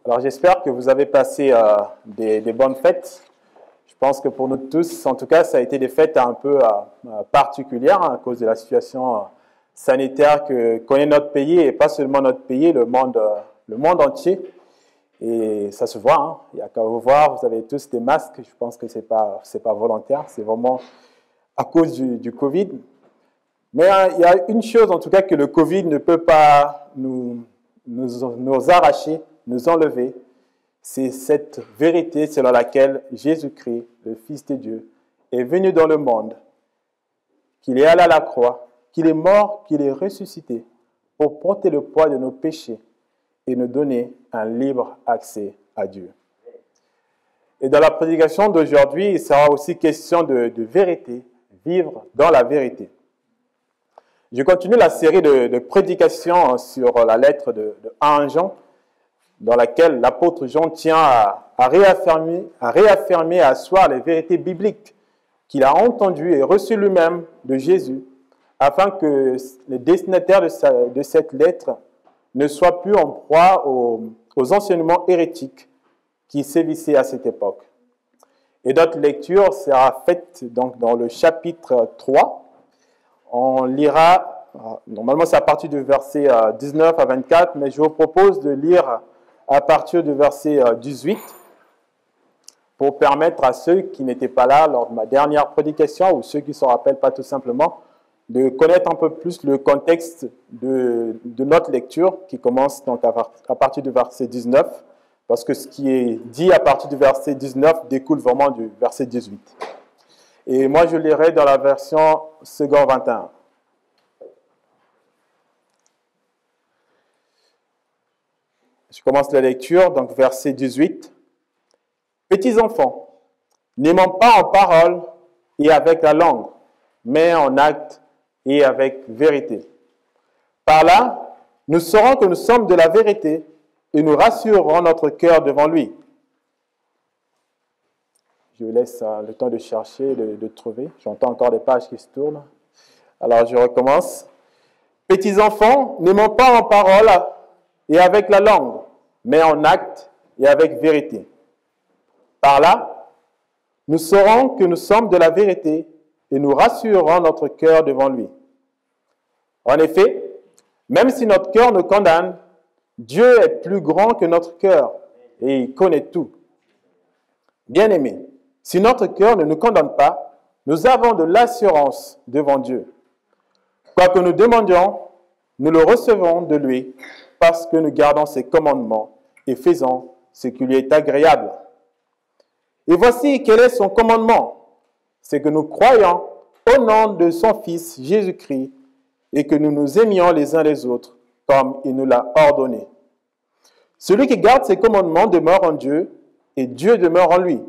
Alors j'espère que vous avez passé des bonnes fêtes. Je pense que pour nous tous, en tout cas, ça a été des fêtes un peu particulières à cause de la situation sanitaire que connaît notre pays, et pas seulement notre pays, le monde entier. Et ça se voit, hein. Il n'y a qu'à vous voir, vous avez tous des masques. Je pense que ce n'est pas volontaire, c'est vraiment à cause du Covid. Mais il y a une chose, en tout cas, que le Covid ne peut pas nous arracher, nous enlever. C'est cette vérité selon laquelle Jésus-Christ, le Fils de Dieu, est venu dans le monde, qu'il est allé à la croix, qu'il est mort, qu'il est ressuscité pour porter le poids de nos péchés et nous donner un libre accès à Dieu. Et dans la prédication d'aujourd'hui, il sera aussi question de vérité, vivre dans la vérité. Je continue la série de prédications sur la lettre de 1 Jean, dans laquelle l'apôtre Jean tient à réaffirmer, à asseoir les vérités bibliques qu'il a entendues et reçues lui-même de Jésus, afin que les destinataires de cette lettre ne soient plus en proie aux enseignements hérétiques qui sévissaient à cette époque. Et notre lecture sera faite donc dans le chapitre 3. On lira, normalement c'est à partir du verset 19 à 24, mais je vous propose de lire à partir du verset 18 pour permettre à ceux qui n'étaient pas là lors de ma dernière prédication ou ceux qui ne se rappellent pas tout simplement de connaître un peu plus le contexte de notre lecture qui commence donc à partir du verset 19, parce que ce qui est dit à partir du verset 19 découle vraiment du verset 18. Et moi, je lirai dans la version second 21. Je commence la lecture, donc verset 18. « Petits enfants, n'aimons pas en parole et avec la langue, mais en acte et avec vérité. Par là, nous saurons que nous sommes de la vérité et nous rassurerons notre cœur devant lui. » Je vous laisse le temps de chercher, de trouver. J'entends encore des pages qui se tournent. Alors, je recommence. « Petits enfants, n'aimons pas en parole et avec la langue, mais en acte et avec vérité. Par là, nous saurons que nous sommes de la vérité et nous rassurerons notre cœur devant lui. En effet, même si notre cœur nous condamne, Dieu est plus grand que notre cœur et il connaît tout. Bien-aimés, si notre cœur ne nous condamne pas, nous avons de l'assurance devant Dieu. Quoi que nous demandions, nous le recevons de lui parce que nous gardons ses commandements et faisons ce qui lui est agréable. Et voici quel est son commandement. C'est que nous croyons au nom de son Fils Jésus-Christ et que nous nous aimions les uns les autres comme il nous l'a ordonné. Celui qui garde ses commandements demeure en Dieu et Dieu demeure en lui.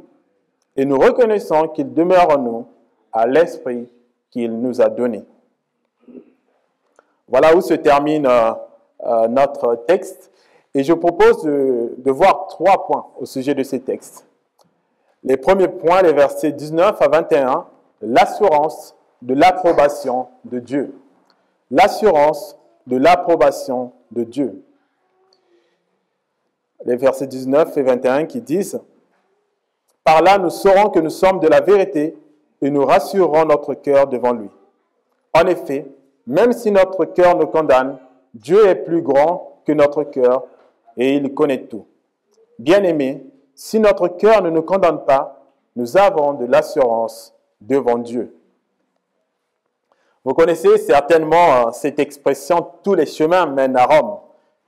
Et nous reconnaissons qu'il demeure en nous à l'Esprit qu'il nous a donné. » Voilà où se termine notre texte. Et je propose de voir 3 points au sujet de ces textes. Les premiers points, les versets 19 à 21, l'assurance de l'approbation de Dieu. L'assurance de l'approbation de Dieu. Les versets 19 et 21 qui disent « Par là, nous saurons que nous sommes de la vérité et nous rassurerons notre cœur devant lui. En effet, même si notre cœur nous condamne, Dieu est plus grand que notre cœur et il connaît tout. Bien-aimés, si notre cœur ne nous condamne pas, nous avons de l'assurance devant Dieu. » Vous connaissez certainement cette expression « tous les chemins mènent à Rome »,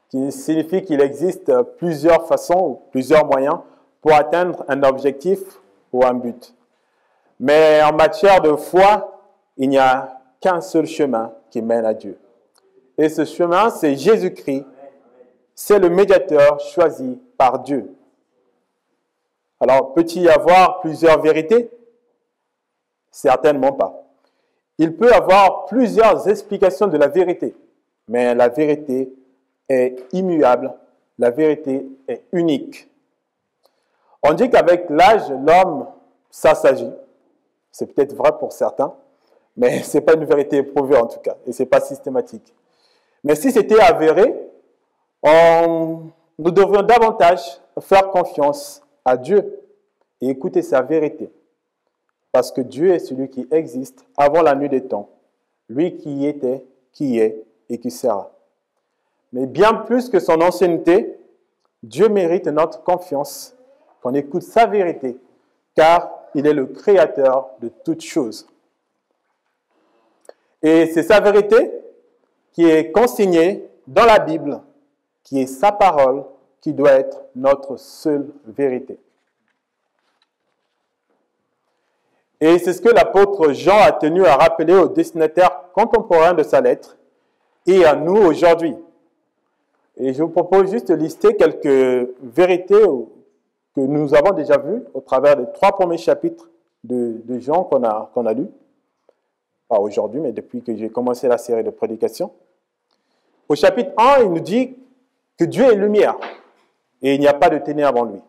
qui signifie qu'il existe plusieurs façons ou plusieurs moyens pour atteindre un objectif ou un but. Mais en matière de foi, il n'y a qu'un seul chemin qui mène à Dieu. Et ce chemin, c'est Jésus-Christ. C'est le médiateur choisi par Dieu. Alors, peut-il y avoir plusieurs vérités? Certainement pas. Il peut y avoir plusieurs explications de la vérité, mais la vérité est immuable, la vérité est unique. On dit qu'avec l'âge, l'homme s'assagit. C'est peut-être vrai pour certains, mais ce n'est pas une vérité éprouvée en tout cas, et ce n'est pas systématique. Mais si c'était avéré, on nous devrions davantage faire confiance à Dieu et écouter sa vérité. Parce que Dieu est celui qui existe avant la nuit des temps, lui qui était, qui est et qui sera. Mais bien plus que son ancienneté, Dieu mérite notre confiance, qu'on écoute sa vérité, car il est le créateur de toutes choses. Et c'est sa vérité qui est consignée dans la Bible, qui est sa parole, qui doit être notre seule vérité. Et c'est ce que l'apôtre Jean a tenu à rappeler aux destinataires contemporains de sa lettre et à nous aujourd'hui. Et je vous propose juste de lister quelques vérités que nous avons déjà vues au travers des 3 premiers chapitres de Jean qu'on a lus. Pas aujourd'hui, mais depuis que j'ai commencé la série de prédications. Au chapitre 1, il nous dit que Dieu est lumière et il n'y a pas de ténèbres en lui.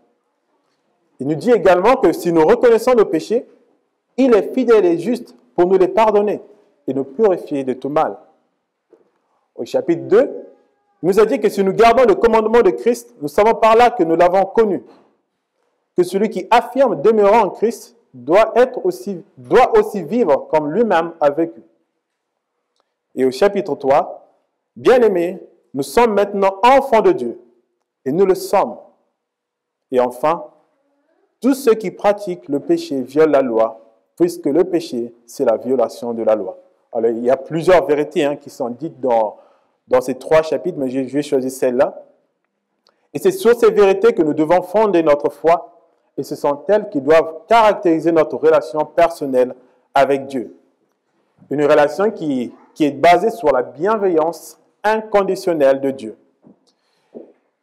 Il nous dit également que si nous reconnaissons nos péchés, il est fidèle et juste pour nous les pardonner et nous purifier de tout mal. Au chapitre 2, il nous a dit que si nous gardons le commandement de Christ, nous savons par là que nous l'avons connu. Que celui qui affirme demeurer en Christ doit aussi vivre comme lui-même a vécu. Et au chapitre 3, bien-aimés, nous sommes maintenant enfants de Dieu et nous le sommes. Et enfin, tous ceux qui pratiquent le péché violent la loi, puisque le péché, c'est la violation de la loi. Alors, il y a plusieurs vérités qui sont dites dans ces 3 chapitres, mais je vais choisir celle-là. Et c'est sur ces vérités que nous devons fonder notre foi, et ce sont elles qui doivent caractériser notre relation personnelle avec Dieu. Une relation qui est basée sur la bienveillance inconditionnelle de Dieu.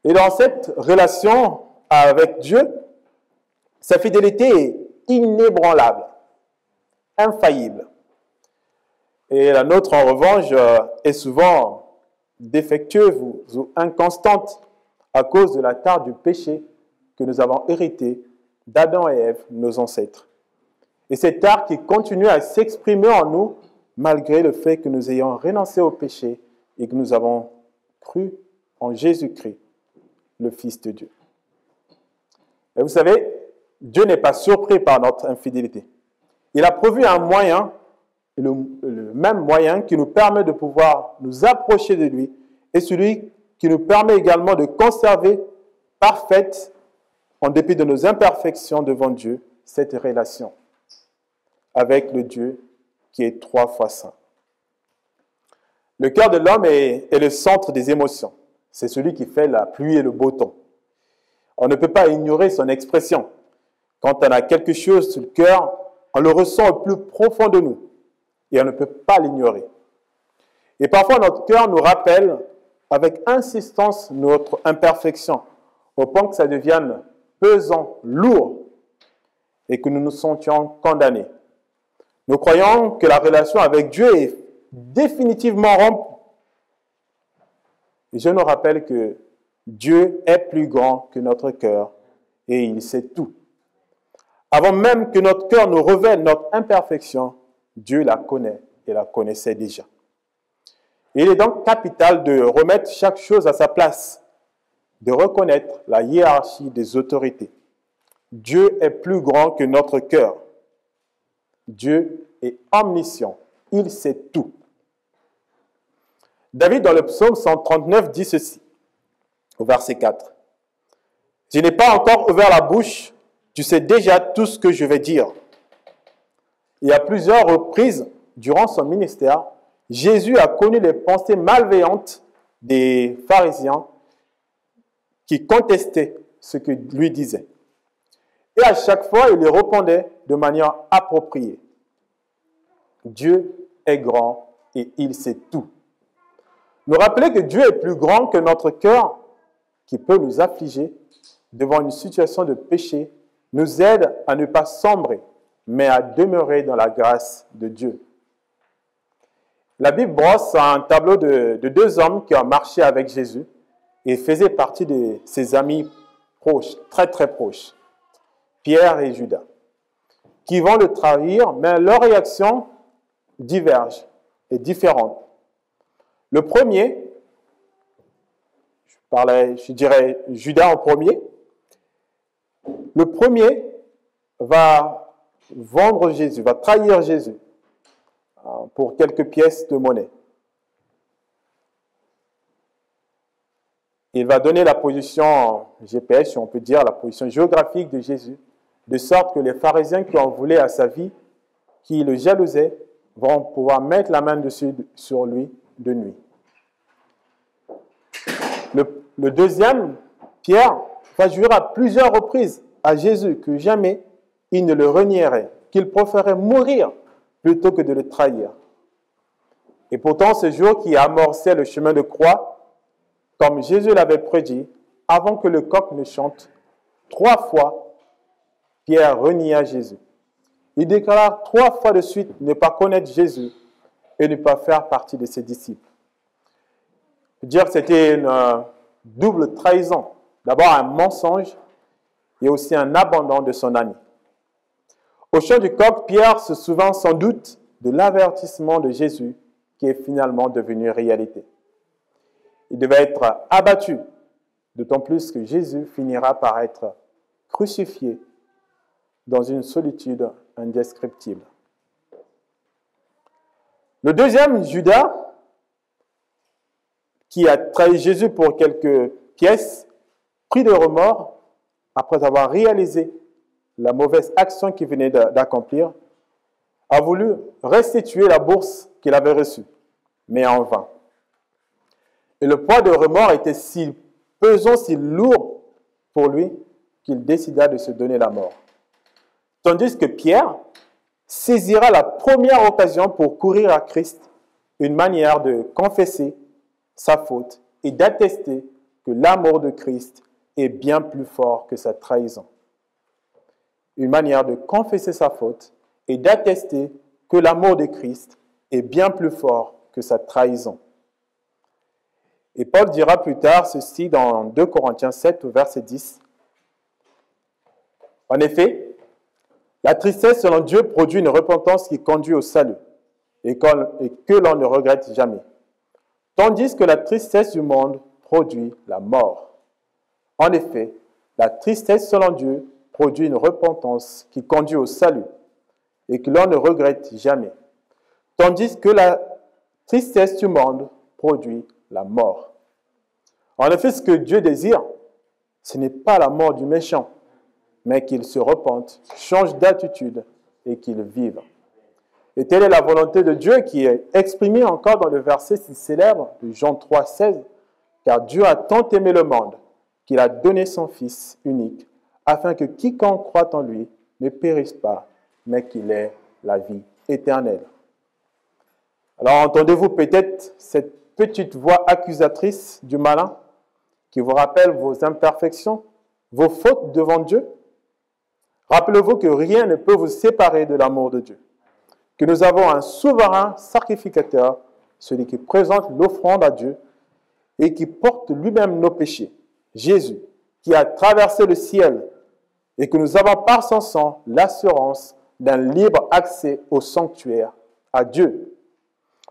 Et dans cette relation avec Dieu, sa fidélité est inébranlable, infaillible. Et la nôtre, en revanche, est souvent défectueuse ou inconstante à cause de la tare du péché que nous avons hérité d'Adam et Ève, nos ancêtres. Et cette tare qui continue à s'exprimer en nous malgré le fait que nous ayons renoncé au péché et que nous avons cru en Jésus-Christ, le Fils de Dieu. Et vous savez, Dieu n'est pas surpris par notre infidélité. Il a prévu un moyen, le même moyen qui nous permet de pouvoir nous approcher de lui et celui qui nous permet également de conserver parfaite, en dépit de nos imperfections devant Dieu, cette relation avec le Dieu qui est 3 fois saint. Le cœur de l'homme est le centre des émotions. C'est celui qui fait la pluie et le beau temps. On ne peut pas ignorer son expression. Quand on a quelque chose sur le cœur, on le ressent au plus profond de nous et on ne peut pas l'ignorer. Et parfois, notre cœur nous rappelle avec insistance notre imperfection, au point que ça devienne pesant, lourd, et que nous nous sentions condamnés. Nous croyons que la relation avec Dieu est définitivement rompue. Et je nous rappelle que Dieu est plus grand que notre cœur et il sait tout. Avant même que notre cœur nous révèle notre imperfection, Dieu la connaît et la connaissait déjà. Il est donc capital de remettre chaque chose à sa place, de reconnaître la hiérarchie des autorités. Dieu est plus grand que notre cœur. Dieu est omniscient. Il sait tout. David, dans le psaume 139, dit ceci, au verset 4. « Je n'ai pas encore ouvert la bouche, tu sais déjà tout ce que je vais dire. » Et à plusieurs reprises, durant son ministère, Jésus a connu les pensées malveillantes des pharisiens qui contestaient ce que lui disait. Et à chaque fois, il les répondait de manière appropriée. Dieu est grand et il sait tout. Nous rappeler que Dieu est plus grand que notre cœur qui peut nous affliger devant une situation de péché nous aide à ne pas sombrer, mais à demeurer dans la grâce de Dieu. La Bible brosse un tableau de 2 hommes qui ont marché avec Jésus et faisaient partie de ses amis proches, très très proches, Pierre et Judas, qui vont le trahir, mais leur réaction diverge, est différente. Le premier, je ne vais je dirais, Judas en premier. Le premier va vendre Jésus, va trahir Jésus pour quelques pièces de monnaie. Il va donner la position GPS, si on peut dire, la position géographique de Jésus, de sorte que les pharisiens qui en voulaient à sa vie, qui le jalousaient, vont pouvoir mettre la main dessus sur lui de nuit. Le deuxième, Pierre, va jurer à plusieurs reprises à Jésus que jamais il ne le renierait, qu'il préférait mourir plutôt que de le trahir. Et pourtant, ce jour qui amorçait le chemin de croix, comme Jésus l'avait prédit, avant que le coq ne chante, 3 fois, Pierre renia Jésus. Il déclara 3 fois de suite ne pas connaître Jésus et ne pas faire partie de ses disciples. Dire que c'était une double trahison. D'abord un mensonge et aussi un abandon de son ami. Au chant du coq, Pierre se souvint sans doute de l'avertissement de Jésus qui est finalement devenu réalité. Il devait être abattu, d'autant plus que Jésus finira par être crucifié dans une solitude indescriptible. Le deuxième, Judas, qui a trahi Jésus pour quelques pièces, pris de remords, après avoir réalisé la mauvaise action qu'il venait d'accomplir, a voulu restituer la bourse qu'il avait reçue, mais en vain. Et le poids de remords était si pesant, si lourd pour lui, qu'il décida de se donner la mort. Tandis que Pierre saisira la première occasion pour courir à Christ, une manière de confesser sa faute et d'attester que l'amour de Christ est bien plus fort que sa trahison. Une manière de confesser sa faute et d'attester que l'amour de Christ est bien plus fort que sa trahison. Et Paul dira plus tard ceci dans 2 Corinthiens 7, au verset 10. En effet, la tristesse selon Dieu produit une repentance qui conduit au salut et que l'on ne regrette jamais. Tandis que la tristesse du monde produit la mort. En effet, la tristesse selon Dieu produit une repentance qui conduit au salut et que l'on ne regrette jamais. Tandis que la tristesse du monde produit la mort. En effet, ce que Dieu désire, ce n'est pas la mort du méchant, mais qu'il se repente, change d'attitude et qu'il vive. Et telle est la volonté de Dieu qui est exprimée encore dans le verset si célèbre de Jean 3, 16. Car Dieu a tant aimé le monde qu'il a donné son Fils unique, afin que quiconque croit en lui ne périsse pas, mais qu'il ait la vie éternelle. Alors entendez-vous peut-être cette petite voix accusatrice du malin qui vous rappelle vos imperfections, vos fautes devant Dieu? Rappelez-vous que rien ne peut vous séparer de l'amour de Dieu, que nous avons un souverain sacrificateur, celui qui présente l'offrande à Dieu et qui porte lui-même nos péchés, Jésus, qui a traversé le ciel et que nous avons par son sang l'assurance d'un libre accès au sanctuaire, à Dieu.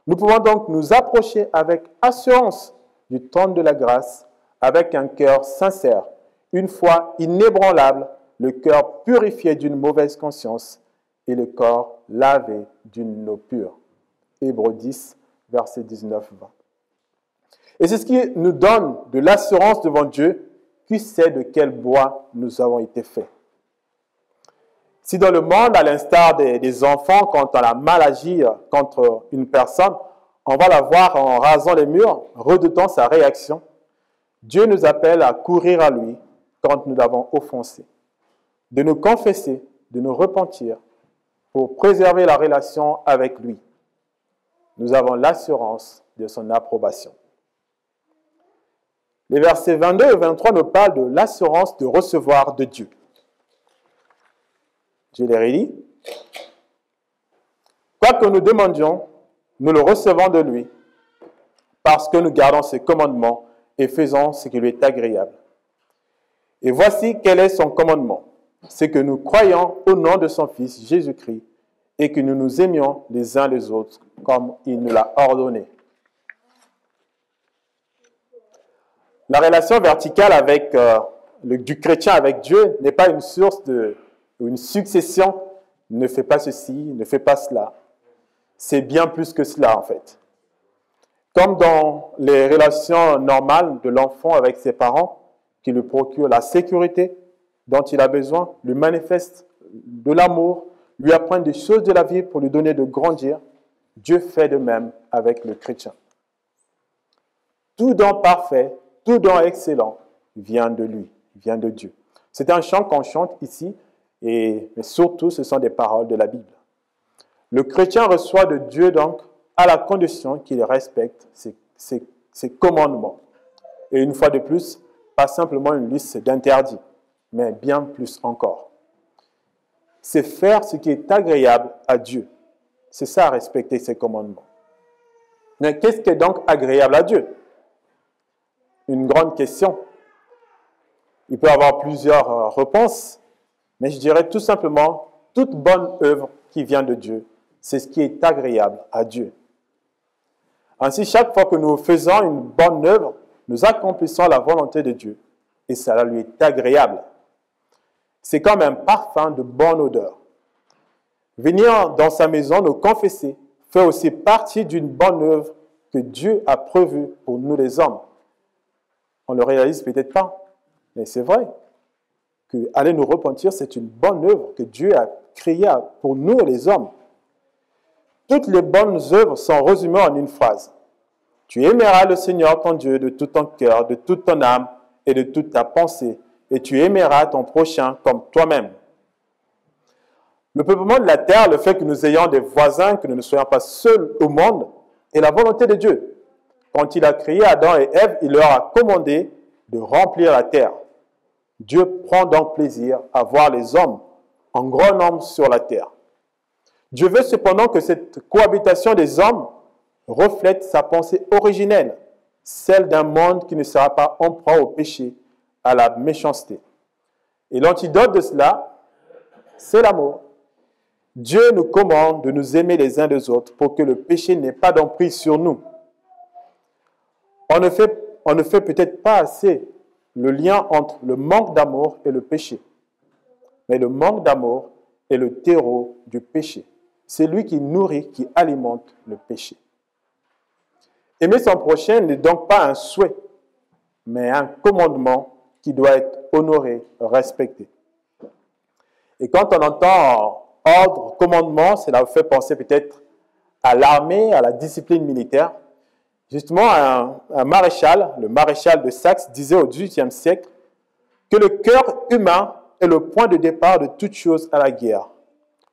Nous pouvons donc nous approcher avec assurance du trône de la grâce, avec un cœur sincère, une foi inébranlable, le cœur purifié d'une mauvaise conscience et le corps lavé d'une eau pure. Hébreux 10, versets 19-20. Et c'est ce qui nous donne de l'assurance devant Dieu, qui sait de quel bois nous avons été faits. Si dans le monde, à l'instar des enfants, quand on a mal agi contre une personne, on va la voir en rasant les murs, redoutant sa réaction, Dieu nous appelle à courir à lui quand nous l'avons offensé, de nous confesser, de nous repentir pour préserver la relation avec lui. Nous avons l'assurance de son approbation. Les versets 22 et 23 nous parlent de l'assurance de recevoir de Dieu. Je les relis. Quoi que nous demandions, nous le recevons de lui, parce que nous gardons ses commandements et faisons ce qui lui est agréable. Et voici quel est son commandement. C'est que nous croyons au nom de son Fils Jésus-Christ et que nous nous aimions les uns les autres comme il nous l'a ordonné. La relation verticale du chrétien avec Dieu n'est pas une source ou une succession. Ne fais pas ceci, ne fais pas cela. C'est bien plus que cela, en fait. Comme dans les relations normales de l'enfant avec ses parents, qui lui procurent la sécurité dont il a besoin, lui manifestent de l'amour, lui apprennent des choses de la vie pour lui donner de grandir, Dieu fait de même avec le chrétien. Tout don parfait, tout don excellent vient de lui, vient de Dieu. C'est un chant qu'on chante ici, mais surtout ce sont des paroles de la Bible. Le chrétien reçoit de Dieu donc à la condition qu'il respecte ses commandements. Et une fois de plus, pas simplement une liste d'interdits, mais bien plus encore. C'est faire ce qui est agréable à Dieu. C'est ça, respecter ses commandements. Mais qu'est-ce qui est donc agréable à Dieu? Une grande question. Il peut y avoir plusieurs réponses, mais je dirais tout simplement, toute bonne œuvre qui vient de Dieu, c'est ce qui est agréable à Dieu. Ainsi, chaque fois que nous faisons une bonne œuvre, nous accomplissons la volonté de Dieu et cela lui est agréable. C'est comme un parfum de bonne odeur. Venir dans sa maison nous confesser fait aussi partie d'une bonne œuvre que Dieu a prévue pour nous les hommes. On ne le réalise peut-être pas, mais c'est vrai que aller nous repentir, c'est une bonne œuvre que Dieu a créée pour nous les hommes. Toutes les bonnes œuvres sont résumées en une phrase. Tu aimeras le Seigneur ton Dieu de tout ton cœur, de toute ton âme et de toute ta pensée, et tu aimeras ton prochain comme toi-même. Le peuplement de la terre, le fait que nous ayons des voisins, que nous ne soyons pas seuls au monde, est la volonté de Dieu. Quand il a créé Adam et Ève, il leur a commandé de remplir la terre. Dieu prend donc plaisir à voir les hommes en grand nombre sur la terre. Dieu veut cependant que cette cohabitation des hommes reflète sa pensée originelle, celle d'un monde qui ne sera pas emprunt au péché, à la méchanceté. Et l'antidote de cela, c'est l'amour. Dieu nous commande de nous aimer les uns des autres pour que le péché n'ait pas d'emprise sur nous. On ne fait peut-être pas assez le lien entre le manque d'amour et le péché. Mais le manque d'amour est le terreau du péché. C'est lui qui nourrit, qui alimente le péché. Aimer son prochain n'est donc pas un souhait, mais un commandement qui doit être honoré, respecté. Et quand on entend ordre, commandement, cela vous fait penser peut-être à l'armée, à la discipline militaire. Justement, un maréchal, le maréchal de Saxe, disait au XVIIIe siècle que le cœur humain est le point de départ de toute chose à la guerre.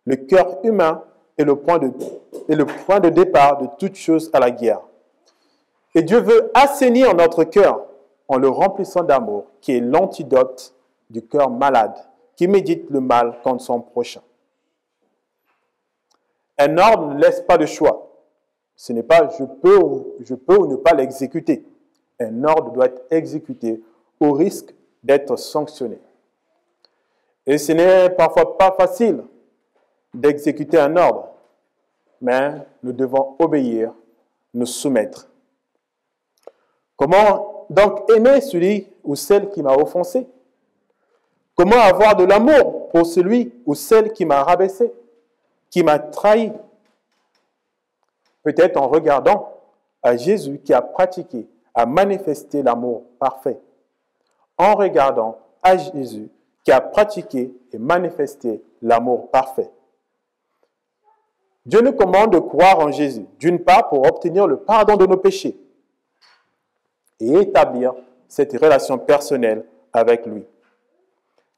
Le cœur humain est le point de départ de toute chose à la guerre. Et Dieu veut assainir notre cœur en le remplissant d'amour, qui est l'antidote du cœur malade, qui médite le mal contre son prochain. Un ordre ne laisse pas de choix. Ce n'est pas je peux ou ne pas l'exécuter. Un ordre doit être exécuté au risque d'être sanctionné. Et ce n'est parfois pas facile d'exécuter un ordre, mais nous devons obéir, nous soumettre. Comment donc aimer celui ou celle qui m'a offensé? Comment avoir de l'amour pour celui ou celle qui m'a rabaissé, qui m'a trahi? Peut-être en regardant à Jésus qui a pratiqué, a manifesté l'amour parfait. En regardant à Jésus qui a pratiqué et manifesté l'amour parfait. Dieu nous commande de croire en Jésus, d'une part pour obtenir le pardon de nos péchés et établir cette relation personnelle avec lui.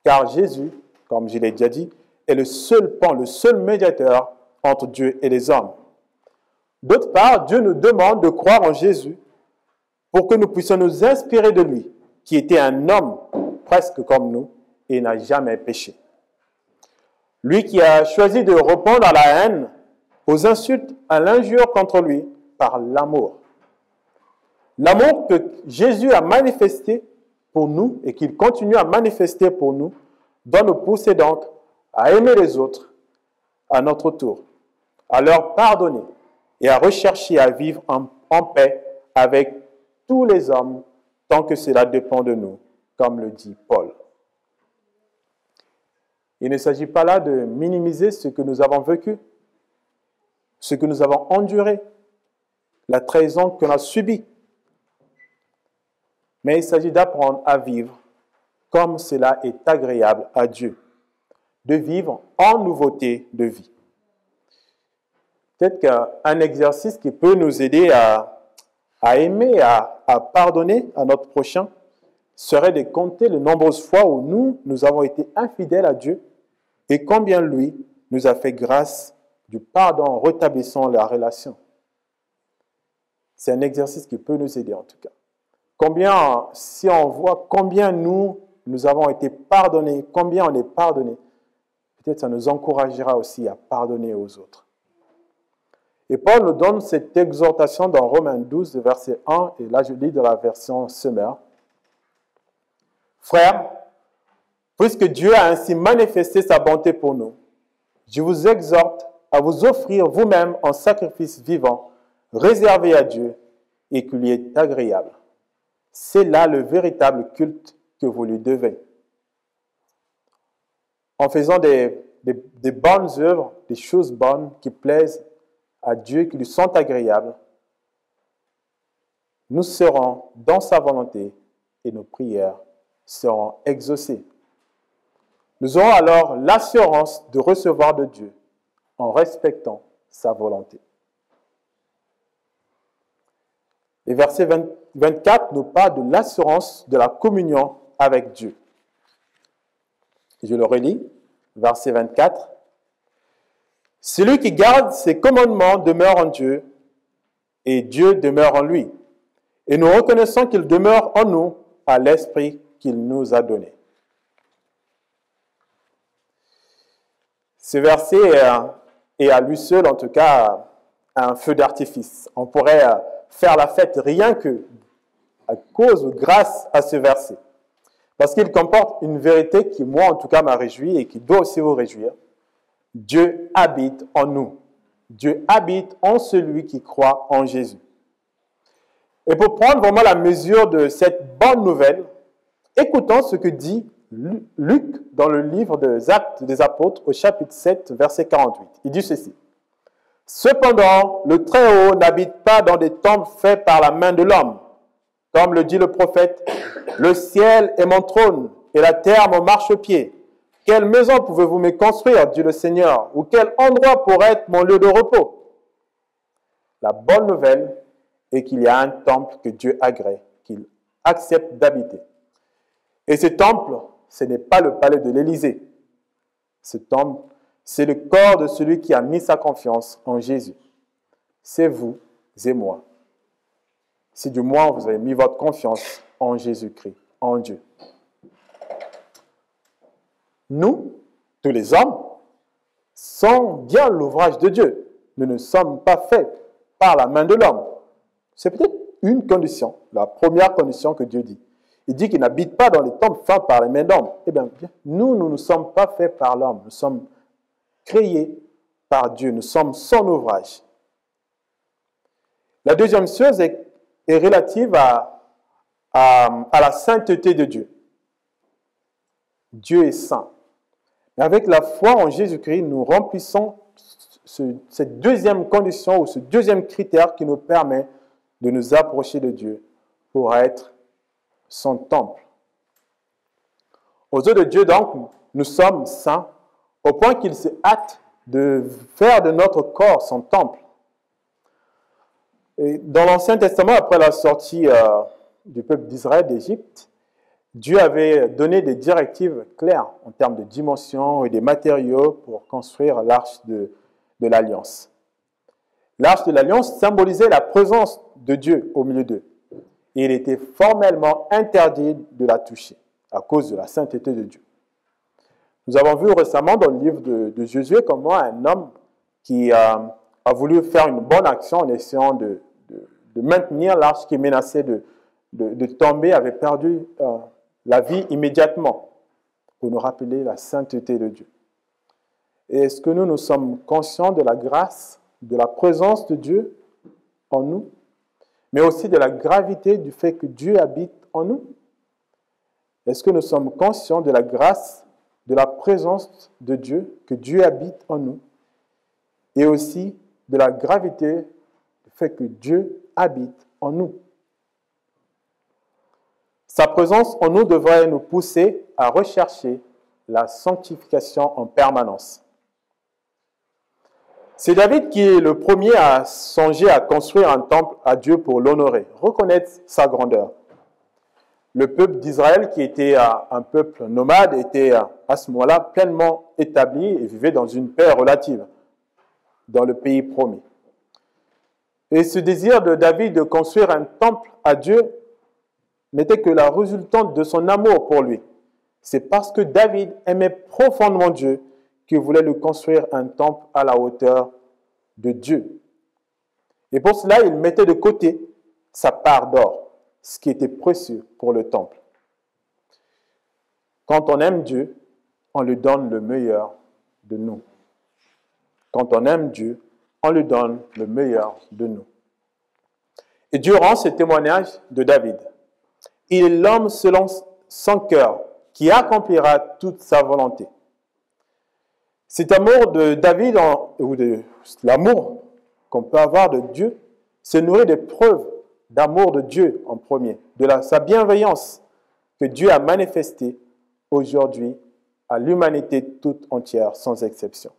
Car Jésus, comme je l'ai déjà dit, est le seul pont, le seul médiateur entre Dieu et les hommes. D'autre part, Dieu nous demande de croire en Jésus pour que nous puissions nous inspirer de lui, qui était un homme presque comme nous et n'a jamais péché. Lui qui a choisi de répondre à la haine, aux insultes, à l'injure contre lui par l'amour. L'amour que Jésus a manifesté pour nous et qu'il continue à manifester pour nous doit nous pousser donc à aimer les autres à notre tour, à leur pardonner et à rechercher à vivre en paix avec tous les hommes tant que cela dépend de nous, comme le dit Paul. Il ne s'agit pas là de minimiser ce que nous avons vécu, ce que nous avons enduré, la trahison qu'on a subie. Mais il s'agit d'apprendre à vivre comme cela est agréable à Dieu, de vivre en nouveauté de vie. Peut-être qu'un exercice qui peut nous aider à aimer, à pardonner à notre prochain, serait de compter les nombreuses fois où nous avons été infidèles à Dieu et combien lui nous a fait grâce du pardon en rétablissant la relation. C'est un exercice qui peut nous aider en tout cas. Combien, si on voit combien nous avons été pardonnés, combien on est pardonné, peut-être ça nous encouragera aussi à pardonner aux autres. Et Paul nous donne cette exhortation dans Romains 12, verset 1, et là je lis de la version Summer. Frères, puisque Dieu a ainsi manifesté sa bonté pour nous, je vous exhorte à vous offrir vous-même en sacrifice vivant, réservé à Dieu et qui lui est agréable. C'est là le véritable culte que vous lui devez. En faisant des bonnes œuvres, des choses bonnes qui plaisent à Dieu, qui lui sont agréables, nous serons dans sa volonté et nos prières seront exaucées. Nous aurons alors l'assurance de recevoir de Dieu en respectant sa volonté. Les versets 24 nous parlent de l'assurance de la communion avec Dieu. Je le relis, verset 24. Celui qui garde ses commandements demeure en Dieu et Dieu demeure en lui. Et nous reconnaissons qu'il demeure en nous à l'Esprit qu'il nous a donné. Ce verset est à lui seul, en tout cas, un feu d'artifice. On pourrait faire la fête rien que à cause ou grâce à ce verset. Parce qu'il comporte une vérité qui, moi, en tout cas, m'a réjoui et qui doit aussi vous réjouir. Dieu habite en nous. Dieu habite en celui qui croit en Jésus. Et pour prendre vraiment la mesure de cette bonne nouvelle, écoutons ce que dit Luc dans le livre des Actes des Apôtres au chapitre 7, verset 48. Il dit ceci. « Cependant, le Très-Haut n'habite pas dans des temples faits par la main de l'homme. Comme le dit le prophète, « Le ciel est mon trône et la terre mon marchepied. Quelle maison pouvez-vous me construire, dit le Seigneur, ou quel endroit pourrait être mon lieu de repos ?» La bonne nouvelle est qu'il y a un temple que Dieu agrée, qu'il accepte d'habiter. Et ce temple, ce n'est pas le palais de l'Élysée. Ce temple, c'est le corps de celui qui a mis sa confiance en Jésus. C'est vous et moi. Si du moins vous avez mis votre confiance en Jésus-Christ, en Dieu. Nous, tous les hommes, sommes bien l'ouvrage de Dieu. Nous ne sommes pas faits par la main de l'homme. C'est peut-être une condition, la première condition que Dieu dit. Il dit qu'il n'habite pas dans les temples faits par les mains d'hommes. Eh bien, nous ne sommes pas faits par l'homme. Nous sommes créés par Dieu. Nous sommes son ouvrage. La deuxième chose est relative à la sainteté de Dieu. Dieu est saint. Mais avec la foi en Jésus-Christ, nous remplissons cette deuxième condition ou ce deuxième critère qui nous permet de nous approcher de Dieu pour être son temple. Aux yeux de Dieu, donc, nous sommes saints au point qu'il se hâte de faire de notre corps son temple. Et dans l'Ancien Testament, après la sortie du peuple d'Israël d'Égypte, Dieu avait donné des directives claires en termes de dimensions et des matériaux pour construire l'arche de l'Alliance. L'arche de l'Alliance symbolisait la présence de Dieu au milieu d'eux. Et il était formellement interdit de la toucher à cause de la sainteté de Dieu. Nous avons vu récemment dans le livre de Josué comment un homme qui a voulu faire une bonne action en essayant de maintenir l'arche qui menaçait de tomber avait perdu la vie immédiatement pour nous rappeler la sainteté de Dieu. Et est-ce que nous sommes conscients de la grâce, de la présence de Dieu en nous, mais aussi de la gravité du fait que Dieu habite en nous? Est-ce que nous sommes conscients de la grâce, de la présence de Dieu, que Dieu habite en nous, et aussi de la gravité du fait que Dieu habite en nous? Sa présence en nous devrait nous pousser à rechercher la sanctification en permanence. C'est David qui est le premier à songer à construire un temple à Dieu pour l'honorer, reconnaître sa grandeur. Le peuple d'Israël, qui était un peuple nomade, était à ce moment-là pleinement établi et vivait dans une paix relative dans le pays promis. Et ce désir de David de construire un temple à Dieu n'était que la résultante de son amour pour lui. C'est parce que David aimait profondément Dieu qu'il voulait lui construire un temple à la hauteur de Dieu. Et pour cela, il mettait de côté sa part d'or, ce qui était précieux pour le temple. Quand on aime Dieu, on lui donne le meilleur de nous. Quand on aime Dieu, on lui donne le meilleur de nous. Et Dieu rend ce témoignage de David. Il est l'homme selon son cœur qui accomplira toute sa volonté. Cet amour de David, ou de l'amour qu'on peut avoir de Dieu, se nourrit des preuves d'amour de Dieu en premier, de sa bienveillance que Dieu a manifestée aujourd'hui à l'humanité toute entière, sans exception.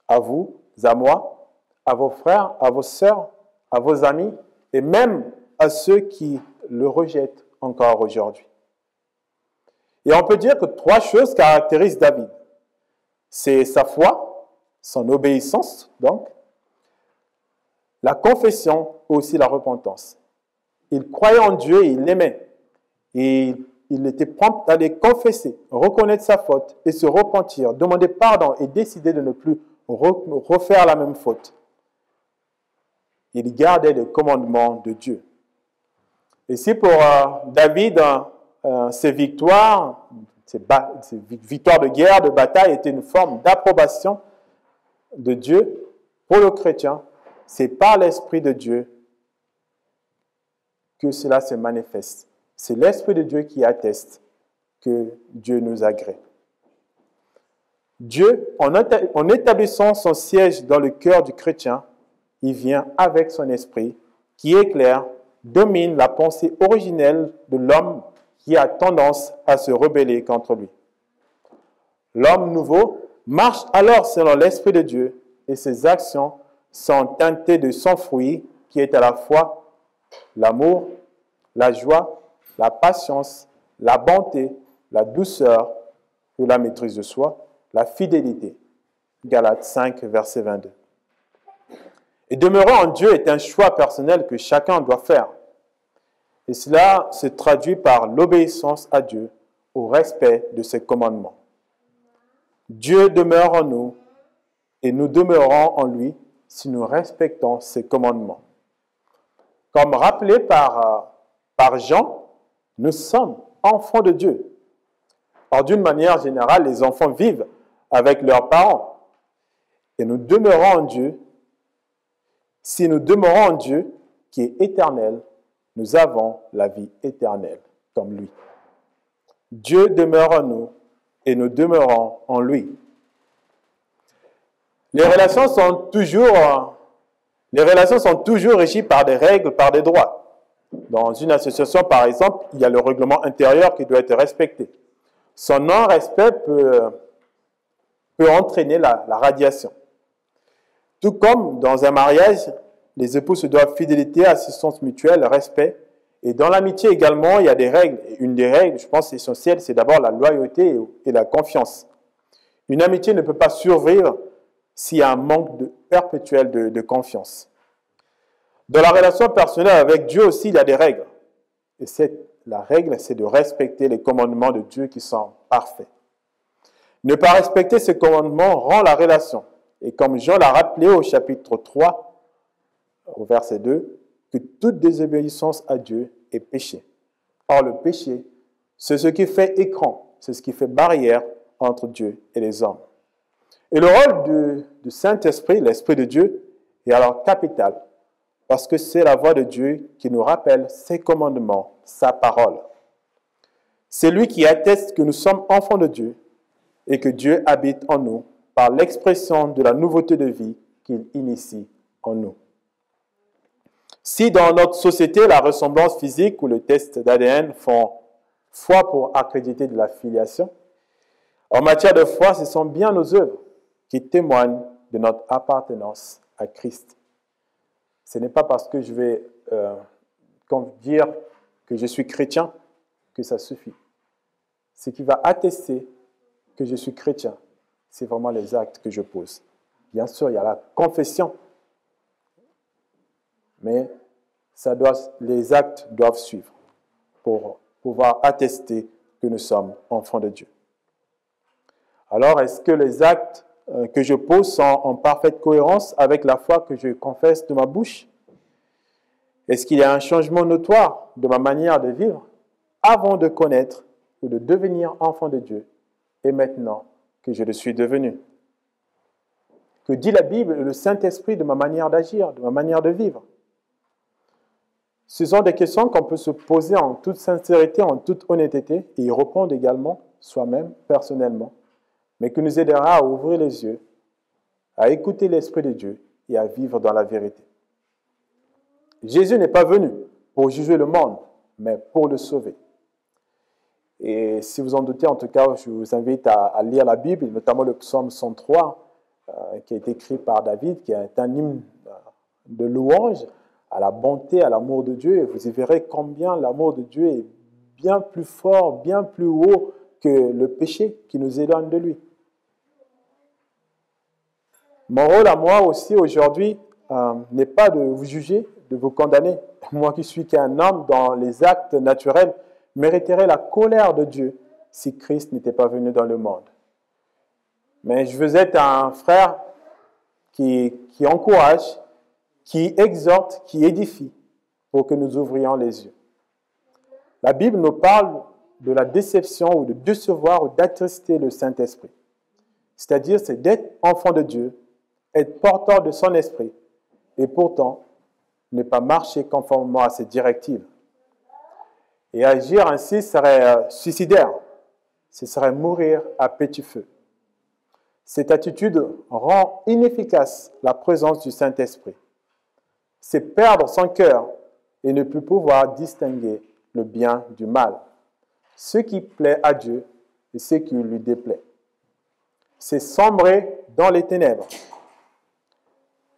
À vous, à moi, à vos frères, à vos sœurs, à vos amis, et même à ceux qui le rejettent encore aujourd'hui. Et on peut dire que 3 choses caractérisent David. C'est sa foi, son obéissance, donc, la confession et aussi la repentance. Il croyait en Dieu et il l'aimait. Et il était prompt à les confesser, reconnaître sa faute et se repentir, demander pardon et décider de ne plus refaire la même faute. Il gardait les commandements de Dieu. Et si pour David, ses victoires de guerre, de bataille étaient une forme d'approbation de Dieu pour le chrétien, c'est par l'Esprit de Dieu que cela se manifeste. C'est l'Esprit de Dieu qui atteste que Dieu nous agrée. Dieu, en établissant son siège dans le cœur du chrétien, il vient avec son esprit qui éclaire, domine la pensée originelle de l'homme qui a tendance à se rebeller contre lui. L'homme nouveau marche alors selon l'Esprit de Dieu et ses actions sont teintées de son fruit qui est à la fois l'amour, la joie, la patience, la bonté, la douceur ou la maîtrise de soi, la fidélité. Galates 5, verset 22. Et demeurer en Dieu est un choix personnel que chacun doit faire. Et cela se traduit par l'obéissance à Dieu, au respect de ses commandements. Dieu demeure en nous et nous demeurons en lui si nous respectons ses commandements. Comme rappelé par Jean, nous sommes enfants de Dieu. Or, d'une manière générale, les enfants vivent avec leurs parents. Et nous demeurons en Dieu. Si nous demeurons en Dieu, qui est éternel, nous avons la vie éternelle, comme lui. Dieu demeure en nous et nous demeurons en lui. Les relations sont toujours régies par des règles, par des droits. Dans une association, par exemple, il y a le règlement intérieur qui doit être respecté. Son non-respect peut entraîner la radiation. Tout comme dans un mariage, les époux se doivent fidélité, assistance mutuelle, respect. Et dans l'amitié également, il y a des règles. Une des règles, je pense, essentielles, c'est d'abord la loyauté et la confiance. Une amitié ne peut pas survivre s'il y a un manque perpétuel de confiance. Dans la relation personnelle avec Dieu aussi, il y a des règles. Et la règle, c'est de respecter les commandements de Dieu qui sont parfaits. Ne pas respecter ces commandements rend la relation. Et comme Jean l'a rappelé au chapitre 3, au verset 2, que toute désobéissance à Dieu est péché. Or, le péché, c'est ce qui fait écran, c'est ce qui fait barrière entre Dieu et les hommes. Et le rôle du Saint-Esprit, l'Esprit de Dieu, est alors capital parce que c'est la voix de Dieu qui nous rappelle ses commandements, sa parole. C'est lui qui atteste que nous sommes enfants de Dieu et que Dieu habite en nous par l'expression de la nouveauté de vie qu'il initie en nous. Si dans notre société, la ressemblance physique ou le test d'ADN font foi pour accréditer de la filiation, en matière de foi, ce sont bien nos œuvres qui témoignent de notre appartenance à Christ. Ce n'est pas parce que je vais dire que je suis chrétien que ça suffit. Ce qui va attester que je suis chrétien, c'est vraiment les actes que je pose. Bien sûr, il y a la confession, mais les actes doivent suivre pour pouvoir attester que nous sommes enfants de Dieu. Alors, est-ce que les actes que je pose sont en parfaite cohérence avec la foi que je confesse de ma bouche? Est-ce qu'il y a un changement notoire de ma manière de vivre avant de connaître ou de devenir enfant de Dieu et maintenant que je le suis devenu? Que dit la Bible et le Saint-Esprit de ma manière d'agir, de ma manière de vivre? Ce sont des questions qu'on peut se poser en toute sincérité, en toute honnêteté et y répondre également soi-même, personnellement, mais qui nous aidera à ouvrir les yeux, à écouter l'Esprit de Dieu et à vivre dans la vérité. Jésus n'est pas venu pour juger le monde, mais pour le sauver. Et si vous en doutez, en tout cas, je vous invite à lire la Bible, notamment le psaume 103, qui a été écrit par David, qui est un hymne de louange à la bonté, à l'amour de Dieu. Et vous y verrez combien l'amour de Dieu est bien plus fort, bien plus haut que le péché qui nous éloigne de lui. Mon rôle à moi aussi aujourd'hui n'est pas de vous juger, de vous condamner. Moi qui suis qu'un homme dans les actes naturels, mériterais la colère de Dieu si Christ n'était pas venu dans le monde. Mais je veux être un frère qui encourage, qui exhorte, qui édifie pour que nous ouvrions les yeux. La Bible nous parle de la déception ou de décevoir ou d'attrister le Saint-Esprit. C'est-à-dire, c'est d'être enfant de Dieu, être porteur de son esprit et pourtant ne pas marcher conformément à ses directives. Et agir ainsi serait suicidaire. Ce serait mourir à petit feu. Cette attitude rend inefficace la présence du Saint-Esprit. C'est perdre son cœur et ne plus pouvoir distinguer le bien du mal, ce qui plaît à Dieu et ce qui lui déplaît. C'est sombrer dans les ténèbres.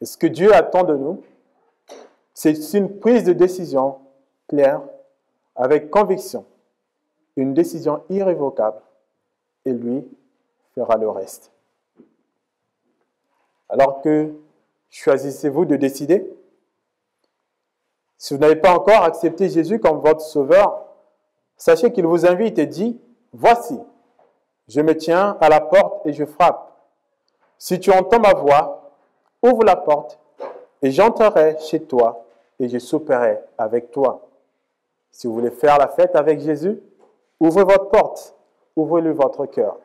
Et ce que Dieu attend de nous, c'est une prise de décision claire, avec conviction, une décision irrévocable, et lui fera le reste. Alors que choisissez-vous de décider? Si vous n'avez pas encore accepté Jésus comme votre sauveur, sachez qu'il vous invite et dit, « Voici, je me tiens à la porte et je frappe. Si tu entends ma voix, ouvre la porte et j'entrerai chez toi et je souperai avec toi. » Si vous voulez faire la fête avec Jésus, ouvrez votre porte, ouvrez-lui votre cœur.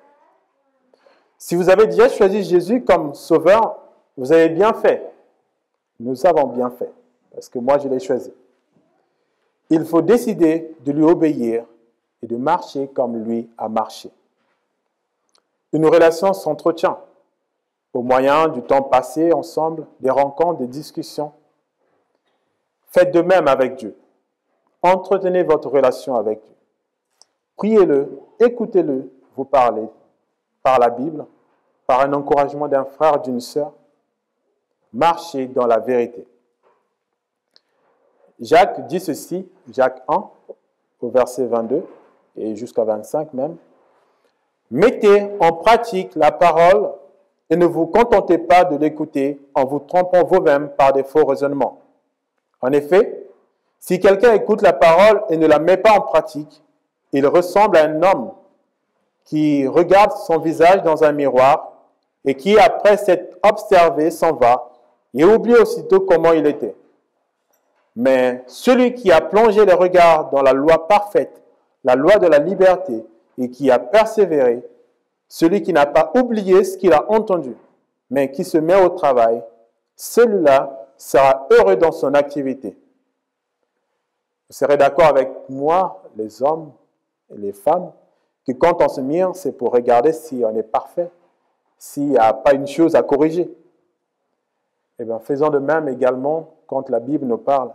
Si vous avez déjà choisi Jésus comme sauveur, vous avez bien fait. Nous avons bien fait, parce que moi je l'ai choisi. Il faut décider de lui obéir et de marcher comme lui a marché. Une relation s'entretient au moyen du temps passé ensemble, des rencontres, des discussions. Faites de même avec Dieu. Entretenez votre relation avec Dieu. Priez-le, écoutez-le vous parler par la Bible, par un encouragement d'un frère, d'une sœur. Marchez dans la vérité. Jacques dit ceci, Jacques 1, au verset 22 et jusqu'à 25 même. Mettez en pratique la parole et ne vous contentez pas de l'écouter en vous trompant vous-même par des faux raisonnements. En effet, si quelqu'un écoute la parole et ne la met pas en pratique, il ressemble à un homme qui regarde son visage dans un miroir et qui, après s'être observé, s'en va et oublie aussitôt comment il était. Mais celui qui a plongé le regard dans la loi parfaite, la loi de la liberté, et qui a persévéré, celui qui n'a pas oublié ce qu'il a entendu, mais qui se met au travail, celui-là sera sera heureux dans son activité. Vous serez d'accord avec moi, les hommes et les femmes, que quand on se mire, c'est pour regarder si on est parfait, s'il n'y a pas une chose à corriger. Eh bien, faisons de même également quand la Bible nous parle.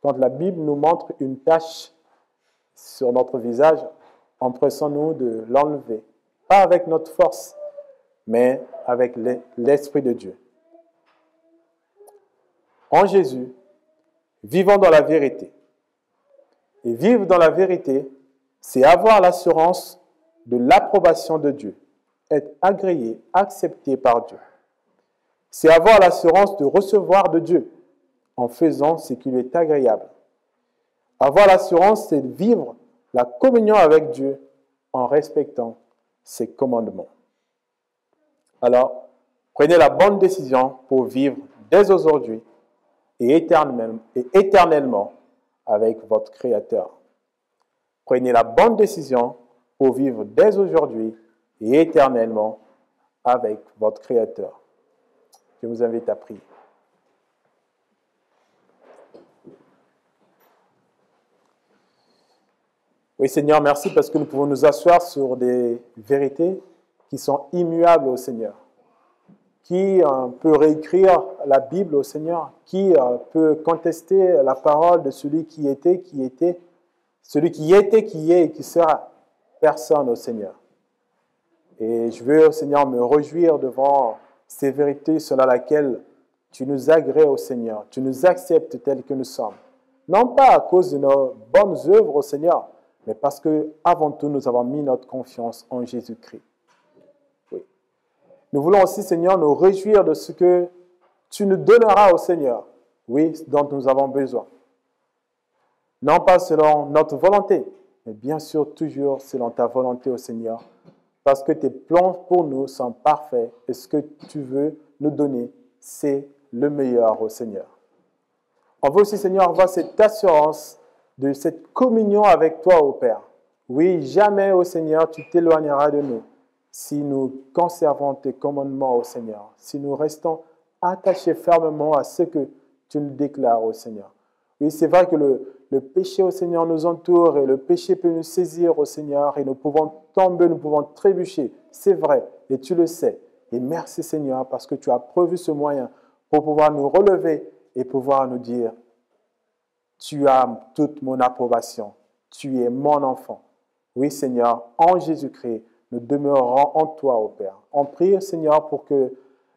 Quand la Bible nous montre une tache sur notre visage, empressons-nous de l'enlever. Pas avec notre force, mais avec l'Esprit de Dieu. En Jésus, vivons dans la vérité. Et vivre dans la vérité, c'est avoir l'assurance de l'approbation de Dieu, être agréé, accepté par Dieu. C'est avoir l'assurance de recevoir de Dieu en faisant ce qui lui est agréable. Avoir l'assurance, c'est de vivre la communion avec Dieu en respectant ses commandements. Alors, prenez la bonne décision pour vivre dès aujourd'hui et éternellement avec votre Créateur. Prenez la bonne décision pour vivre dès aujourd'hui et éternellement avec votre Créateur. Je vous invite à prier. Oui, Seigneur, merci parce que nous pouvons nous asseoir sur des vérités qui sont immuables au Seigneur. Qui peut réécrire la Bible au Seigneur? Qui peut contester la parole de celui qui était, celui qui était, qui est et qui sera? Personne au Seigneur. Et je veux, au Seigneur, me réjouir devant ces vérités selon lesquelles tu nous agrées au Seigneur. Tu nous acceptes tels que nous sommes. Non pas à cause de nos bonnes œuvres au Seigneur, mais parce que avant tout, nous avons mis notre confiance en Jésus-Christ. Oui. Nous voulons aussi, Seigneur, nous réjouir de ce que tu nous donneras au Seigneur, oui, dont nous avons besoin. Non pas selon notre volonté, mais bien sûr toujours selon ta volonté au Seigneur, parce que tes plans pour nous sont parfaits et ce que tu veux nous donner, c'est le meilleur au Seigneur. On veut aussi, Seigneur, avoir cette assurance de cette communion avec toi, ô Père. Oui, jamais, ô Seigneur, tu t'éloigneras de nous si nous conservons tes commandements, ô Seigneur, si nous restons attachés fermement à ce que tu nous déclares, ô Seigneur. Oui, c'est vrai que le péché, ô Seigneur, nous entoure et le péché peut nous saisir, ô Seigneur, et nous pouvons tomber, nous pouvons trébucher. C'est vrai, et tu le sais. Et merci, Seigneur, parce que tu as prévu ce moyen pour pouvoir nous relever et pouvoir nous dire: tu as toute mon approbation. Tu es mon enfant. Oui, Seigneur, en Jésus-Christ, nous demeurons en toi, ô Père. On prie, Seigneur, pour que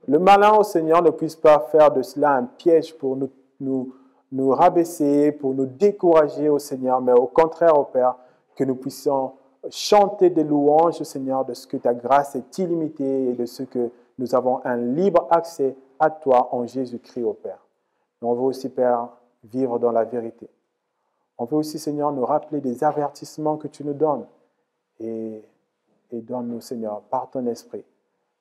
le malin, ô Seigneur, ne puisse pas faire de cela un piège pour nous rabaisser, pour nous décourager, ô Seigneur, mais au contraire, ô Père, que nous puissions chanter des louanges, Seigneur, de ce que ta grâce est illimitée et de ce que nous avons un libre accès à toi en Jésus-Christ, ô Père. Et on veut aussi, Père, vivre dans la vérité. On veut aussi, Seigneur, nous rappeler des avertissements que tu nous donnes. Et donne-nous, Seigneur, par ton esprit,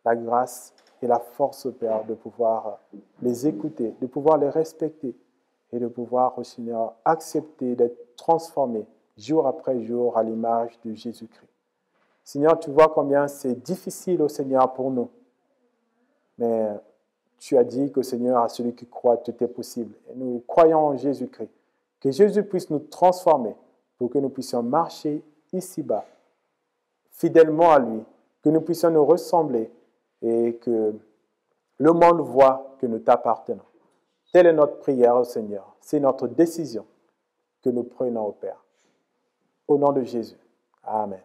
la grâce et la force, Père, de pouvoir les écouter, de pouvoir les respecter et de pouvoir, Seigneur, accepter d'être transformés jour après jour à l'image de Jésus-Christ. Seigneur, tu vois combien c'est difficile, au Seigneur, pour nous. Mais tu as dit que, Seigneur, à celui qui croit, tout est possible. Et nous croyons en Jésus-Christ. Que Jésus puisse nous transformer pour que nous puissions marcher ici-bas, fidèlement à lui, que nous puissions nous ressembler et que le monde voit que nous t'appartenons. Telle est notre prière au Seigneur. C'est notre décision que nous prenons au Père. Au nom de Jésus. Amen.